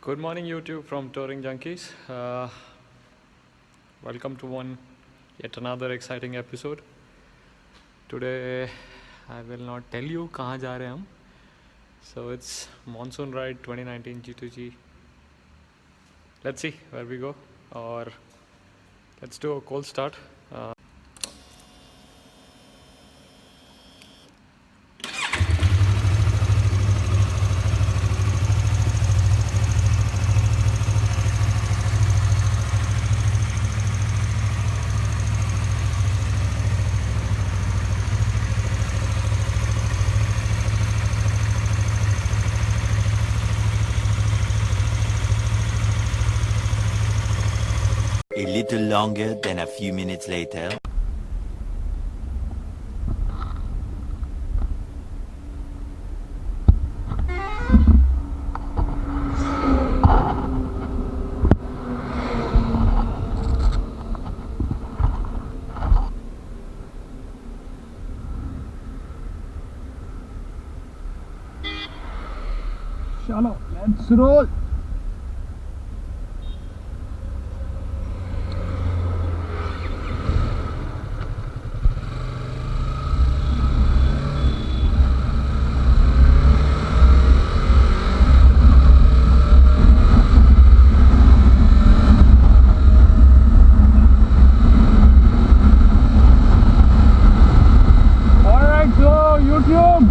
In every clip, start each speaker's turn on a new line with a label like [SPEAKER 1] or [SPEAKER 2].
[SPEAKER 1] Good morning, YouTube from Touring Junkies. Welcome to yet another exciting episode. Today, I will not tell you कहाँ जा रहे हैं हम. So it's Monsoon Ride 2019 G2G. Let's see where we go, or let's do a cold start.
[SPEAKER 2] A little longer than a few minutes later.
[SPEAKER 3] Chalo, let's roll. YouTube,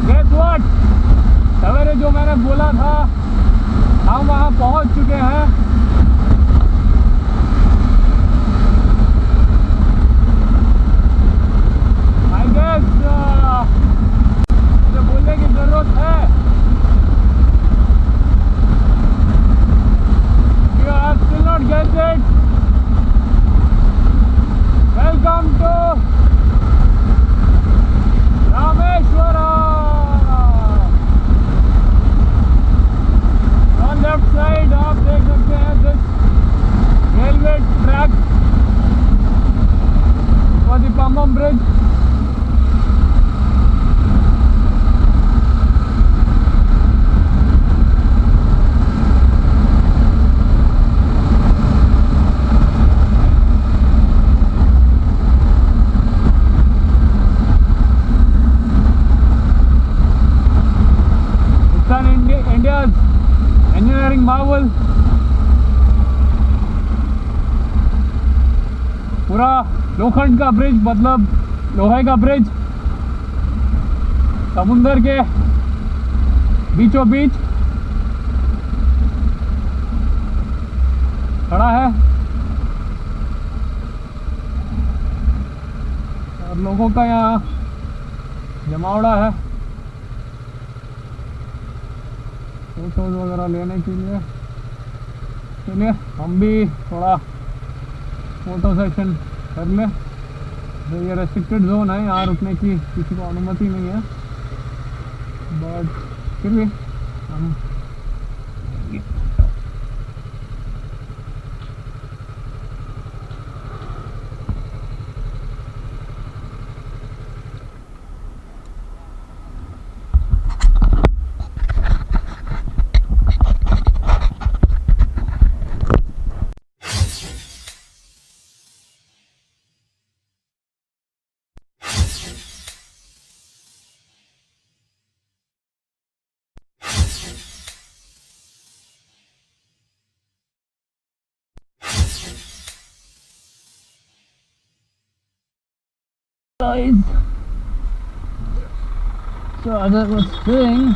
[SPEAKER 3] guess what? सवेरे जो मैंने बोला था हम वहाँ पहुँच चुके हैं. I guess मुझे बोलने की ज़रूरत है. You have still not guessed it. Welcome to Rameshwaram. On left side आप देख सकते हैं this railway track for the Pambam Bridge. India's engineering marvel. पूरा लोखंड का ब्रिज, मतलब लोहे का ब्रिज समुंदर के बीचों बीच खड़ा है और लोगों का यहाँ जमावड़ा है फोटोज वगैरह लेने के लिए. चलिए हम भी थोड़ा फोटो सेशन कर लें. तो ये रेस्ट्रिक्टेड जोन है, यहाँ रुकने की किसी को अनुमति नहीं है, बट फिर भी हम guys. So as I was saying,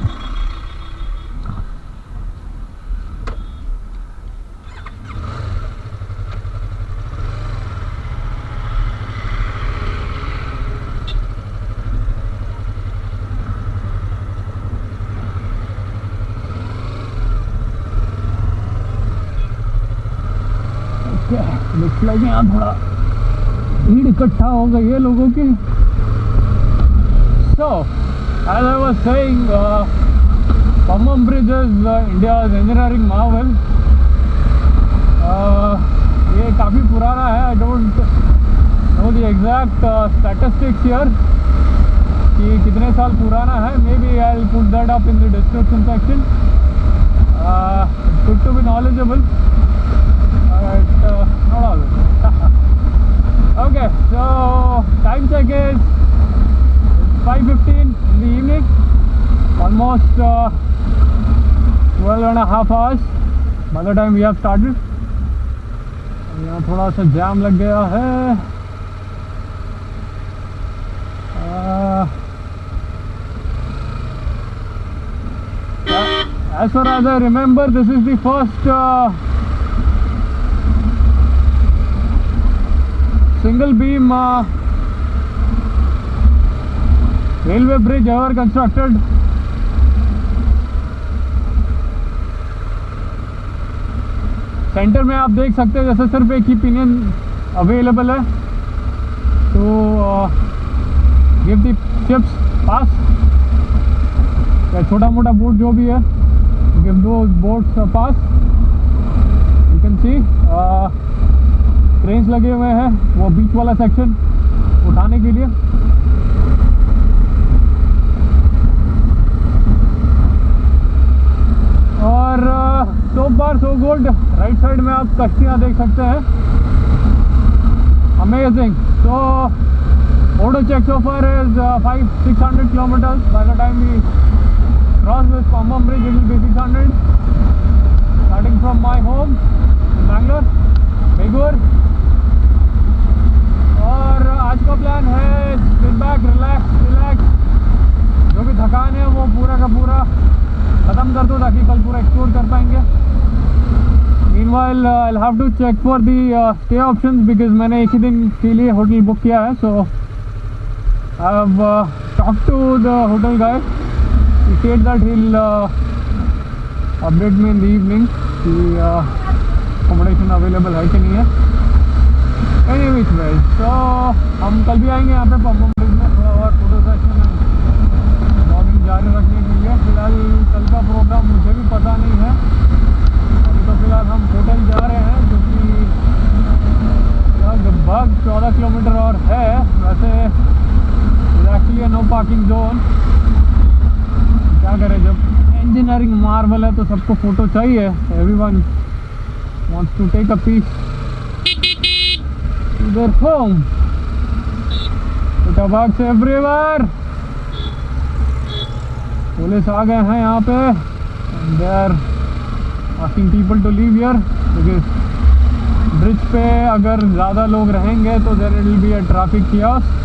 [SPEAKER 3] looks like यहाँ थोड़ा भीड़ इकट्ठा हो गई है लोगों की. So as I was saying, Pambam Bridge is India's engineering marvel. ये काफ़ी पुराना है. I don't know the exact statistics here कि कितने साल पुराना है. Maybe I'll put that up in the description section. It's good to be knowledgeable, but not always. Okay, so time check is 5:15 in the evening, almost 12 and a half hours by the time we have started. यहाँ थोड़ा सा जाम लग गया है. As far as I remember, this is the first single beam railway bridge ever constructed. Centre में आप देख सकते हैं जैसे सिर्फ एक ही पिनियन अवेलेबल है टू गिव द शिप्स पास. या छोटा मोटा बोट जो भी है, गिव दो boats pass. You can see cranes लगे हुए हैं वो बीच वाला सेक्शन उठाने के लिए. और so far so good. Right side में आप कश्तियाँ देख सकते हैं. Amazing. So auto check so far is 500-600 kilometers. By the time we cross this Pamban bridge it will be 600, starting from my home in Bangalore Begur. और आज का प्लान है सिट बैक, रिलैक्स. जो भी थकान है वो पूरा का पूरा ख़त्म कर दो ताकि कल पूरा एक्सप्लोर कर पाएंगे. Meanwhile, I'll have to check for the stay options because मैंने एक ही दिन के लिए होटल बुक किया है. So I've talked to the hotel guy. He said that he'll update me in the evening कि accommodation available है कि नहीं है. Anyways, so हम कल भी आएंगे यहाँ पे पम्बम ब्रिज में थोड़ा और फोटो सेशन ब्लॉगिंग जारी रखने के लिए. फिलहाल कल का प्रोग्राम मुझे भी पता नहीं है. अभी तो फिलहाल हम होटल जा रहे हैं जो कि लगभग 14 किलोमीटर और है. वैसे एक्चुअली नो पार्किंग जोन. क्या करें, जब इंजीनियरिंग मार्वल है तो सबको फ़ोटो चाहिए. Everyone wants to take a peek to their home. टबाक्स एवरीवेयर. पुलिस आ गए हैं यहाँ पे. They are asking people to leave here because bridge पे अगर ज़्यादा लोग रहेंगे तो there will be a traffic kiosk.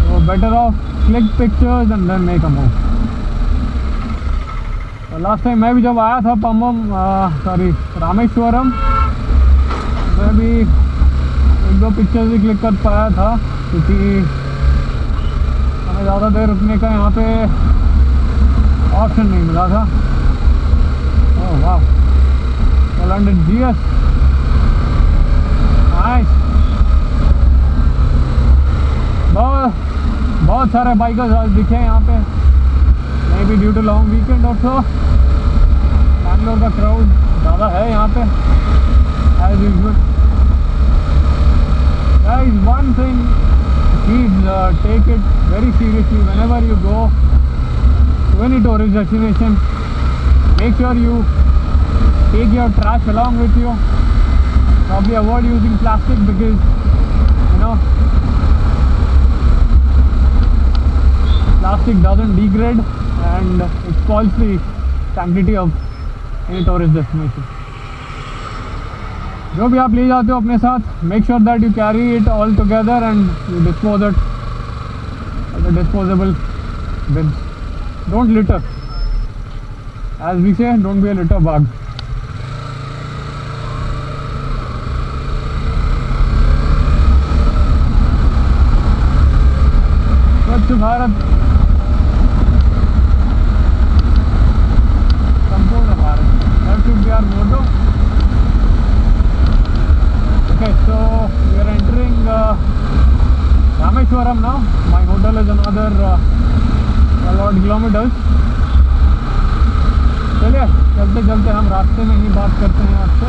[SPEAKER 3] So better off click pictures and then make a move. Last time मैं भी जब आया था रामेश्वरम, मैं भी एक दो पिक्चर्स ही क्लिक कर पाया था क्योंकि हमें ज़्यादा देर रुकने का यहाँ पे ऑप्शन नहीं मिला था. ओह वाह, लंडन GS नाइस. बहुत सारे बाइकर्स आज दिखे यहाँ पे. Maybe due to long weekend और सो बैंगलोर का क्राउड ज़्यादा है यहाँ पे as usual. Guys, one thing, please take it very seriously whenever you go to any tourist destination. Make sure you take your trash along with you. Probably avoid using plastic because plastic doesn't degrade and it spoils the sanctity of any tourist destination. जो भी आप ले जाते हो अपने साथ, make sure that you carry it all together and you dispose it at the disposable bins. Don't litter. As we say, don't be a litter bug. स्वच्छ भारत, संपूर्ण Bharat. That should be our motto. Okay, so we are entering Rameshwaram now. My hotel is another 12 odd kilometers. चलिए चलते चलते हम रास्ते में ही बात करते हैं आपसे.